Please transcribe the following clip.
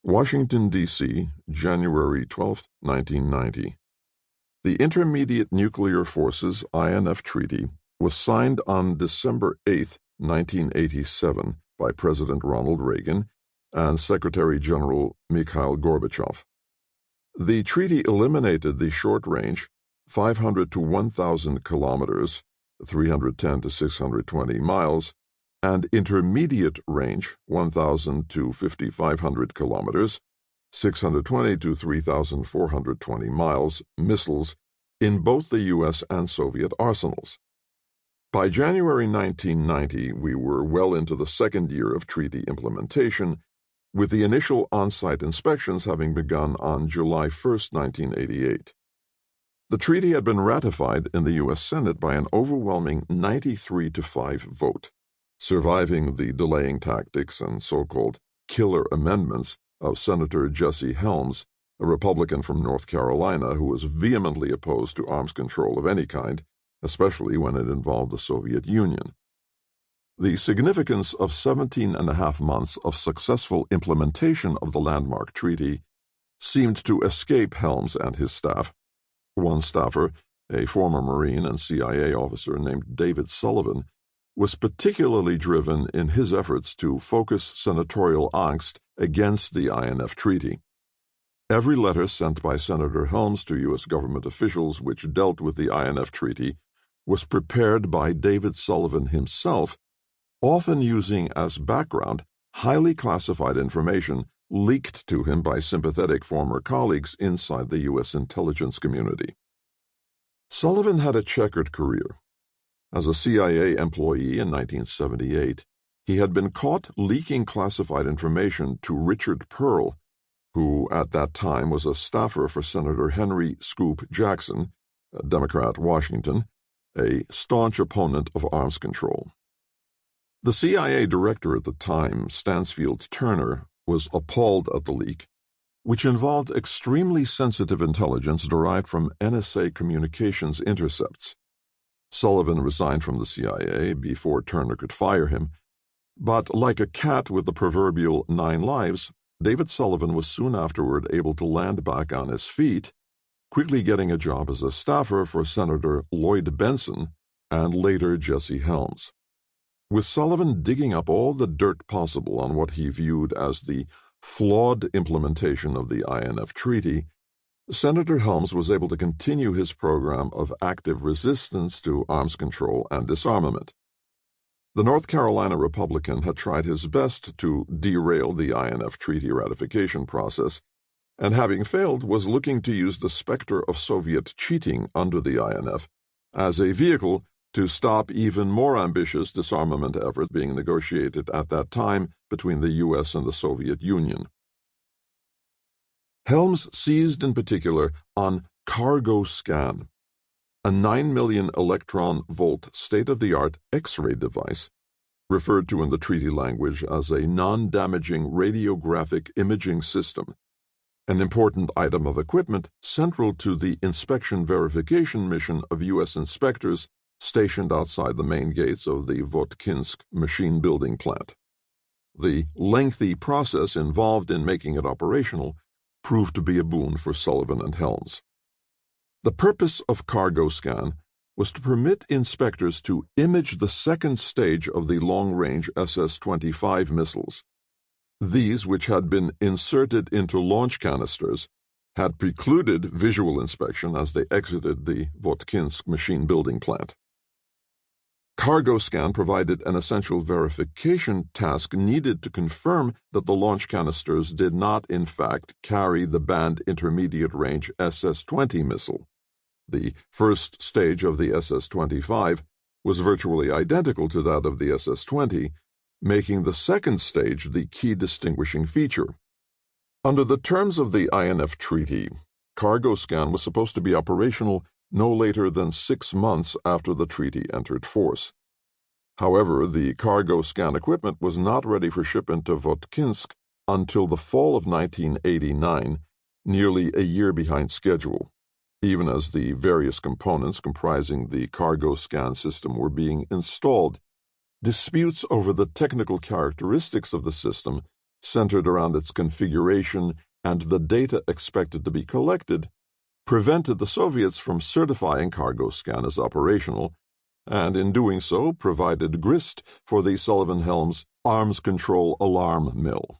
Washington, D.C., January 12, 1990. The Intermediate Nuclear Forces INF Treaty was signed on December 8, 1987 by President Ronald Reagan and Secretary General Mikhail Gorbachev. The treaty eliminated the short-range 500 to 1,000 kilometers, 310 to 620 miles, and intermediate range 1,000 to 5,500 kilometers, 620 to 3,420 miles missiles in both the U.S. and Soviet arsenals. By January 1990, we were well into the second year of treaty implementation, with the initial on-site inspections having begun on July 1, 1988. The treaty had been ratified in the U.S. Senate by an overwhelming 93-5 vote, surviving the delaying tactics and so-called killer amendments of Senator Jesse Helms, a Republican from North Carolina who was vehemently opposed to arms control of any kind, especially when it involved the Soviet Union. The significance of 17.5 months of successful implementation of the landmark treaty seemed to escape Helms and his staff. One staffer, a former Marine and CIA officer named David Sullivan, was particularly driven in his efforts to focus senatorial angst against the INF Treaty. Every letter sent by Senator Helms to U.S. government officials which dealt with the INF Treaty was prepared by David Sullivan himself, often using as background highly classified information leaked to him by sympathetic former colleagues inside the U.S. intelligence community. Sullivan had a checkered career. As a CIA employee in 1978, he had been caught leaking classified information to Richard Pearl, who at that time was a staffer for Senator Henry Scoop Jackson, a Democrat, Washington, a staunch opponent of arms control. The CIA director at the time, Stansfield Turner, was appalled at the leak, which involved extremely sensitive intelligence derived from NSA communications intercepts. Sullivan resigned from the CIA before Turner could fire him, but like a cat with the proverbial 9 lives, David Sullivan was soon afterward able to land back on his feet, quickly getting a job as a staffer for Senator Lloyd Benson and later Jesse Helms. With Sullivan digging up all the dirt possible on what he viewed as the flawed implementation of the INF Treaty, Senator Helms was able to continue his program of active resistance to arms control and disarmament. The North Carolina Republican had tried his best to derail the INF Treaty ratification process, and having failed was looking to use the specter of Soviet cheating under the INF as a vehicle to stop even more ambitious disarmament efforts being negotiated at that time between the U.S. and the Soviet Union. Helms seized in particular on Cargo Scan, a 9 million electron-volt state-of-the-art X-ray device, referred to in the treaty language as a non-damaging radiographic imaging system, an important item of equipment central to the inspection verification mission of U.S. inspectors stationed outside the main gates of the Votkinsk machine-building plant. The lengthy process involved in making it operational proved to be a boon for Sullivan and Helms. The purpose of Cargo Scan was to permit inspectors to image the second stage of the long-range SS-25 missiles. These, which had been inserted into launch canisters, had precluded visual inspection as they exited the Votkinsk machine-building plant. Cargo Scan provided an essential verification task needed to confirm that the launch canisters did not, in fact, carry the banned intermediate-range SS-20 missile. The first stage of the SS-25 was virtually identical to that of the SS-20, making the second stage the key distinguishing feature. Under the terms of the INF Treaty, Cargo Scan was supposed to be operational no later than 6 months after the treaty entered force. However, the Cargo Scan equipment was not ready for shipment to Votkinsk until the fall of 1989, nearly a year behind schedule, even as the various components comprising the Cargo Scan system were being installed. Disputes over the technical characteristics of the system centered around its configuration and the data expected to be collected, prevented the Soviets from certifying cargo scan as operational, and in doing so provided grist for the Sullivan-Helms arms control alarm mill.